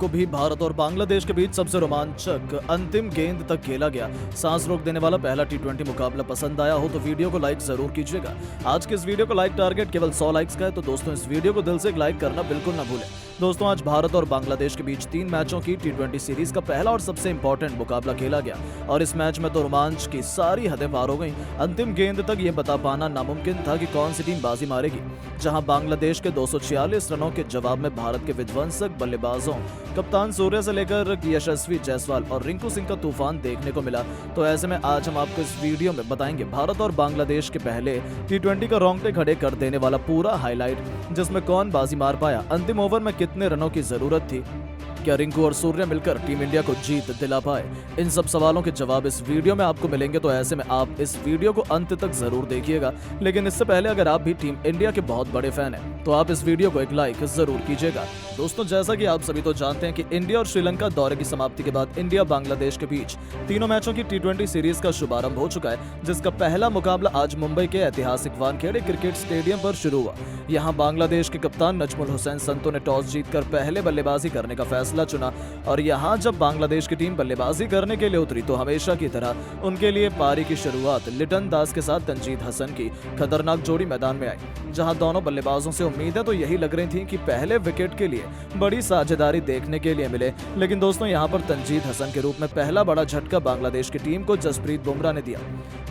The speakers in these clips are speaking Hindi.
को भी भारत और बांग्लादेश के बीच सबसे रोमांचक अंतिम गेंद तक खेला गया सांस रोक देने वाला पहला टी20 मुकाबला पसंद आया हो तो वीडियो को लाइक जरूर कीजिएगा। आज के इस वीडियो को लाइक टारगेट केवल 100 लाइक्स का है, तो दोस्तों इस वीडियो को दिल से एक लाइक करना बिल्कुल ना भूलें। दोस्तों आज भारत और बांग्लादेश के बीच 3 मैचों की टी20 सीरीज का पहला और सबसे इंपॉर्टेंट मुकाबला खेला गया और इस मैच में तो रोमांच की सारी हदें पार हो गई। अंतिम गेंद तक ये बता पाना नामुमकिन था कि कौन सी टीम बाजी मारेगी। जहां बांग्लादेश के 246 रनों के जवाब में भारत के विध्वंसक बल्लेबाजों कप्तान सूर्य से लेकर यशस्वी जायसवाल और रिंकू सिंह का तूफान देखने को मिला, तो ऐसे में आज हम आपको इस वीडियो में बताएंगे भारत और बांग्लादेश के पहले टी20 का रोंगटे खड़े कर देने वाला पूरा हाईलाइट, जिसमें कौन बाजी मार पाया, अंतिम ओवर में कितने रनों की जरूरत थी, क्या रिंकू और सूर्य मिलकर टीम इंडिया को जीत दिला पाए। इन सब सवालों के जवाब इस वीडियो में आपको मिलेंगे, तो ऐसे में आप इस वीडियो को अंत तक जरूर देखिएगा। लेकिन इससे पहले अगर आप भी टीम इंडिया के बहुत बड़े फैन हैं तो आप इस वीडियो को एक लाइक जरूर कीजिएगा। दोस्तों जैसा कि आप सभी तो जानते हैं कि इंडिया और श्रीलंका दौरे की समाप्ति के बाद इंडिया बांग्लादेश के बीच तीनों मैचों की टी20 सीरीज का शुभारंभ हो चुका है, जिसका पहला मुकाबला आज मुंबई के ऐतिहासिक वानखेड़े क्रिकेट स्टेडियम पर शुरू हुआ। यहाँ बांग्लादेश के कप्तान नजमुल हुसैन संतो ने टॉस जीतकर पहले बल्लेबाजी करने का फैसला चुना और यहाँ जब बांग्लादेश की टीम बल्लेबाजी करने के लिए उतरी तो हमेशा की तरह उनके लिए पारी की शुरुआत लिटन दास के साथ तंजीद हसन की खतरनाक जोड़ी मैदान में आई। जहां दोनों बल्लेबाजों से उम्मीदें तो यही लग रही थी कि पहले विकेट के लिए बड़ी साझेदारी देखने के लिए मिले, लेकिन दोस्तों यहां पर तंजीद हसन के रूप में पहला बड़ा झटका बांग्लादेश की टीम को जसप्रीत बुमराह ने दिया।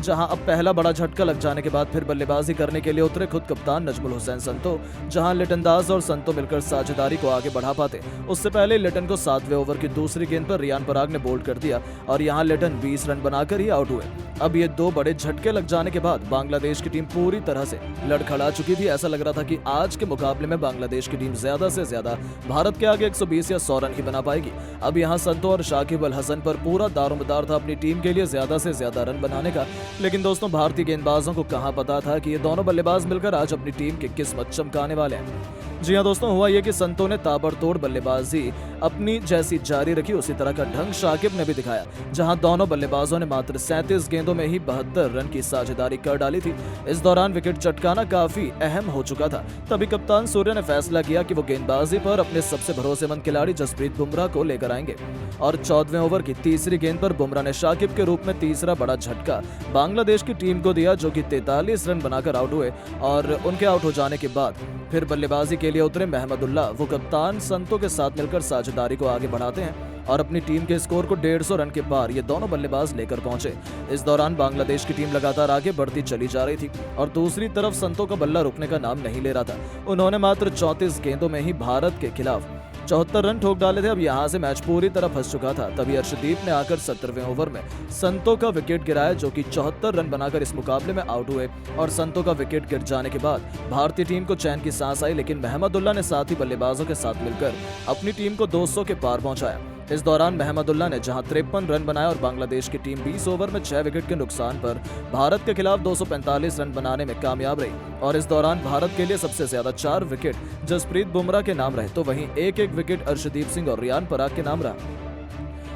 जहां अब पहला बड़ा झटका लग जाने के बाद फिर बल्लेबाजी करने के लिए उतरे खुद कप्तान नजमुल हुसैन संतो। जहां लिटन दास और संतो मिलकर साझेदारी को आगे बढ़ा पाते, उससे पहले लिटन को 7वें ओवर की दूसरी गेंद पर रियान पराग ने बोल्ड कर दिया और यहां लिटन 20 रन बनाकर ही आउट हुए। अब ये 2 बड़े झटके लग जाने के बाद बांग्लादेश की टीम पूरी तरह से लड़खड़ा चुकी थी। ऐसा लग रहा था कि आज के मुकाबले में बांग्लादेश की टीम ज्यादा से ज्यादा भारत के आगे 120 या 100 रन ही बना पाएगी। अब यहां संतो और शाकिब अल हसन पर पूरा दारोमदार था अपनी टीम के लिए ज्यादा से ज्यादा रन बनाने का, लेकिन दोस्तों भारतीय गेंदबाजों को कहां पता था कि ये दोनों बल्लेबाज मिलकर आज अपनी टीम की किस्मत चमकाने वाले हैं। जी हां दोस्तों, हुआ ये कि संतो ने ताबड़तोड़ बल्लेबाजी अपनी जैसी जारी रखी, उसी तरह का ढंग शाकिब ने भी दिखाया। जहां दोनों बल्लेबाजों ने मात्र 37 गेंदों में ही 72 रन की साझेदारी कर डाली थी। इस दौरान विकेट चटकाना काफी अहम हो चुका था। तभी कप्तान सूर्य ने फैसला किया कि वो गेंदबाजी पर अपने सबसे भरोसेमंद खिलाड़ी जसप्रीत बुमराह को लेकर आएंगे और 14वें ओवर की तीसरी गेंद पर बुमराह ने शाकिब के रूप में तीसरा बड़ा झटका बांग्लादेश की टीम को दिया, जो कि 43 रन बनाकर आउट हुए। और उनके आउट हो जाने के बाद फिर बल्लेबाजी के लिए उतरे महमदुल्लाह। वो कप्तान संतो के साथ मिलकर साझेदारी को आगे बढ़ाते हैं और अपनी टीम के स्कोर को 150 रन के पार ये दोनों बल्लेबाज लेकर पहुंचे। इस दौरान बांग्लादेश की टीम लगातार आगे बढ़ती चली जा रही थी और दूसरी तरफ संतो का बल्ला रुकने का नाम नहीं ले रहा था। उन्होंने मात्र 34 गेंदों में ही भारत के खिलाफ 74 रन ठोक डाले थे। अब यहाँ से मैच पूरी तरह फंस चुका था। तभी अर्शदीप ने आकर 17वें ओवर में संतो का विकेट गिराया, जो कि 74 रन बनाकर इस मुकाबले में आउट हुए और संतो का विकेट गिर जाने के बाद भारतीय टीम को चैन की सांस आई, लेकिन महमदुल्लाह ने साथी बल्लेबाजों के साथ मिलकर अपनी टीम को 200 के पार पहुंचाया। इस दौरान महमदुल्लाह ने जहां 53 रन बनाए और बांग्लादेश की टीम 20 ओवर में 6 विकेट के नुकसान पर भारत के खिलाफ 245 रन बनाने में कामयाब रही। और इस दौरान भारत के लिए सबसे ज्यादा 4 विकेट जसप्रीत बुमराह के नाम रहे, तो वहीं एक विकेट अर्शदीप सिंह और रियान पराग के नाम रहा।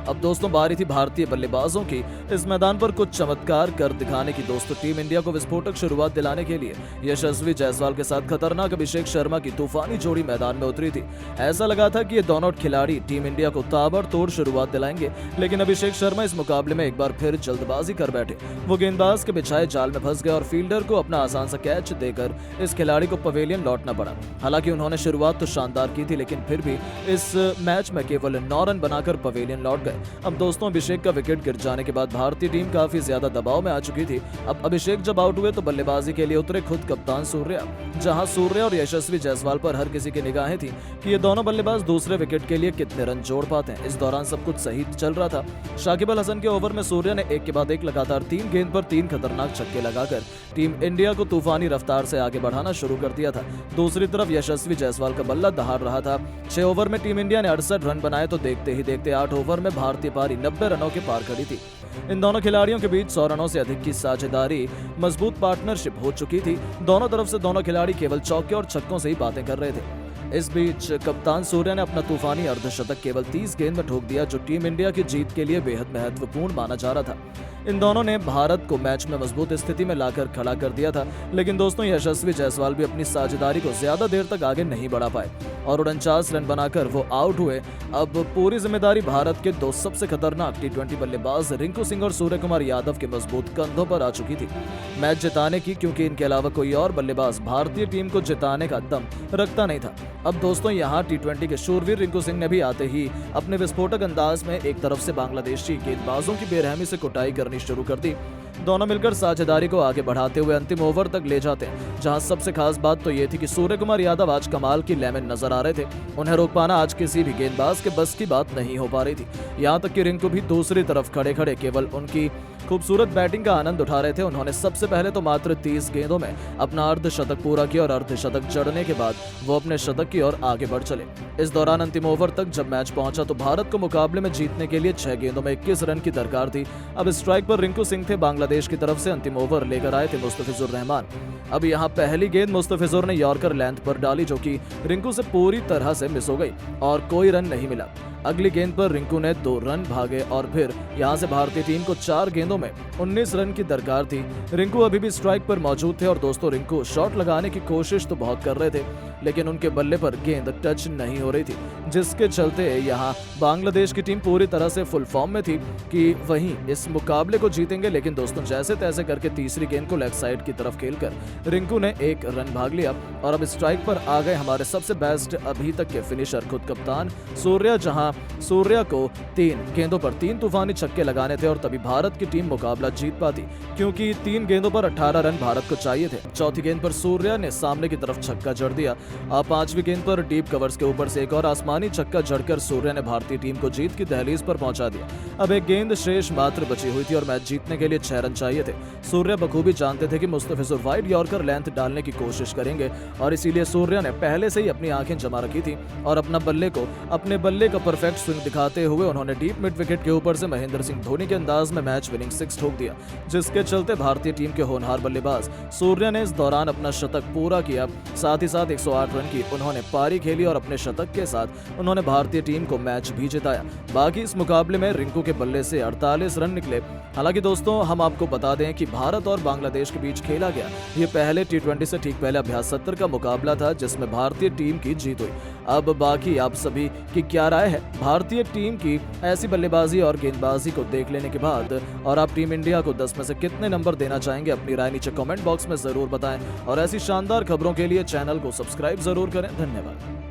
अब दोस्तों बारी थी भारतीय बल्लेबाजों की इस मैदान पर कुछ चमत्कार कर दिखाने की। दोस्तों टीम इंडिया को विस्फोटक शुरुआत दिलाने के लिए यशस्वी जायसवाल के साथ खतरनाक अभिषेक शर्मा की तूफानी जोड़ी मैदान में उतरी थी। ऐसा लगा था कि ये दोनों खिलाड़ी टीम इंडिया को ताबड़तोड़ शुरुआत दिलाएंगे, लेकिन अभिषेक शर्मा इस मुकाबले में एक बार फिर जल्दबाजी कर बैठे। वो गेंदबाज के बिछाए जाल में फंस गए और फील्डर को अपना आसान सा कैच देकर इस खिलाड़ी को पवेलियन लौटना पड़ा। हालांकि उन्होंने शुरुआत तो शानदार की थी, लेकिन फिर भी इस मैच में केवल 9 रन बनाकर पवेलियन लौट गए। अब दोस्तों अभिषेक का विकेट गिर जाने के बाद भारतीय टीम काफी ज्यादा दबाव में आ चुकी थी। अब अभिषेक जब आउट हुए तो बल्लेबाजी के लिए उतरे खुद कप्तान सूर्य। जहां सूर्य और यशस्वी जायसवाल पर हर किसी की निगाहें थी कि ये दोनों बल्लेबाज दूसरे विकेट के लिए कितने रन जोड़ पाते हैं। इस दौरान सब कुछ सही चल रहा था। शाकिब अल हसन के ओवर में सूर्य ने एक के बाद एक लगातार 3 गेंद पर 3 खतरनाक छक्के लगाकर टीम इंडिया को तूफानी रफ्तार से आगे बढ़ाना शुरू कर दिया था। दूसरी तरफ यशस्वी जायसवाल का बल्ला दहाड़ रहा था। 6 ओवर में टीम इंडिया ने 68 रन बनाए, तो देखते ही देखते 8 ओवर में भारतीय पारी 90 रनों के पार खड़ी थी। इन दोनों खिलाड़ियों के बीच 100 रनों से अधिक की साझेदारी, मजबूत पार्टनरशिप हो चुकी थी। दोनों तरफ से दोनों खिलाड़ी केवल चौके और छक्कों से ही बातें कर रहे थे। इस बीच कप्तान सूर्य ने अपना तूफानी अर्धशतक केवल 30 गेंद में ठोक दिया, जो टीम इंडिया की जीत के लिए बेहद महत्वपूर्ण माना जा रहा था। इन दोनों ने भारत को मैच में मजबूत स्थिति में लाकर खड़ा कर दिया था, लेकिन दोस्तों यशस्वी जायसवाल भी अपनी साझेदारी को ज्यादा देर तक आगे नहीं बढ़ा पाए और 49 रन बनाकर वो आउट हुए। अब पूरी जिम्मेदारी भारत के दो सबसे खतरनाक टी20 बल्लेबाज रिंकू सिंह और सूर्य कुमार यादव के मजबूत कंधों पर आ चुकी थी मैच जिताने की, क्योंकि इनके अलावा कोई और बल्लेबाज भारतीय टीम को जिताने का दम रखता नहीं था। अब दोस्तों यहाँ टी20 के शूरवीर रिंकू सिंह ने भी आते ही अपने विस्फोटक अंदाज में एक तरफ से बांग्लादेशी गेंदबाजों की बेरहमी से कुटाई करनी शुरू कर दी। दोनों मिलकर साझेदारी को आगे बढ़ाते हुए अंतिम ओवर तक ले जाते हैं, जहां सबसे खास बात तो ये थी कि सूर्य कुमार यादव आज कमाल की लेमन नजर आ रहे थे। उन्हें रोक पाना आज किसी भी गेंदबाज के बस की बात नहीं हो पा रही थी। यहाँ तक कि रिंकू भी दूसरी तरफ खड़े खड़े केवल उनकी खूबसूरत बैटिंग का आनंद उठा रहे थे। उन्होंने सबसे पहले तो मात्र 30 गेंदों में अपना अर्धशतक पूरा किया और अर्धशतक जड़ने के बाद वो अपने शतक की ओर आगे बढ़ चले। इस दौरान अंतिम ओवर तक जब मैच पहुंचा तो भारत को मुकाबले में जीतने के लिए 6 गेंदों में 21 रन की दरकार थी। अब स्ट्राइक पर रिंकू सिंह थे, बांग्लादेश की तरफ से अंतिम ओवर लेकर आए थे मुस्तफिजुर रहमान। अब यहाँ पहली गेंद मुस्तफिजुर ने यॉर्कर लेंथ पर डाली, जो कि रिंकू से पूरी तरह से मिस हो गई और कोई रन नहीं मिला। अगली गेंद पर रिंकू ने 2 रन भागे और फिर यहां से भारतीय टीम को 4 गेंदों में 19 रन की दरकार थी। रिंकू अभी भी स्ट्राइक पर मौजूद थे और दोस्तों रिंकू शॉट लगाने की कोशिश तो बहुत कर रहे थे, लेकिन उनके बल्ले पर गेंद टच नहीं हो रही थी, जिसके चलते यहां बांग्लादेश की टीम पूरी तरह से फुल फॉर्म में थी कि वहीं इस मुकाबले को जीतेंगे। लेकिन दोस्तों जैसे तैसे करके तीसरी गेंद को लेग साइड की तरफ खेलकर रिंकू ने 1 रन भाग लिया और अब स्ट्राइक पर आ गए हमारे सबसे बेस्ट अभी तक के फिनिशर, खुद कप्तान सूर्या। जहां सूर्या को 3 गेंदों पर 3 तूफानी छक्के लगाने थे और तभी भारत की टीम मुकाबला जीत पाती, क्योंकि 3 गेंदों पर 18 रन भारत को चाहिए थे। चौथी गेंद पर सूर्या ने सामने की तरफ छक्का जड़ दिया। अब 5वीं गेंद पर डीप कवर्स के ऊपर से एक और आसमानी छक्का जड़कर सूर्या ने भारतीय टीम को जीत की दहलीज पर पहुंचा दिया। अब एक गेंद शेष मात्र बची हुई थी और मैच जीतने के लिए 6 रन चाहिए थे। सूर्या बखूबी जानते थे कि मुस्तफिजुर वाइड यॉर्कर लेंथ डालने की कोशिश करेंगे और इसीलिए सूर्या ने पहले से ही अपनी आंखें जमा रखी थी और अपने बल्ले का परफेक्ट स्विंग दिखाते हुए उन्होंने डीप मिड विकेट के ऊपर से महेंद्र सिंह धोनी के अंदाज में मैच विनिंग 6 ठोक दिया, जिसके चलते भारतीय टीम के होनहार बल्लेबाज सूर्या ने इस दौरान अपना शतक पूरा किया। साथ ही साथ 108 रन की उन्होंने पारी खेली और अपने शतक के साथ उन्होंने भारतीय टीम को मैच भी जिताया। बाकी इस मुकाबले में रिंकू के बल्ले से 48 रन निकले। हालांकि दोस्तों हम आपको बता दें कि भारत और बांग्लादेश के बीच खेला गया ये पहले टी20 से ठीक पहले अभ्यास सत्र का मुकाबला था, जिसमें भारतीय टीम की जीत हुई। अब बाकी आप सभी की क्या राय है भारतीय टीम की ऐसी बल्लेबाजी और गेंदबाजी को देख लेने के बाद, और आप टीम इंडिया को 10 में से कितने नंबर देना चाहेंगे? अपनी राय नीचे कमेंट बॉक्स में जरूर बताएं और ऐसी शानदार खबरों के लिए चैनल को सब्सक्राइब जरूर करें। धन्यवाद।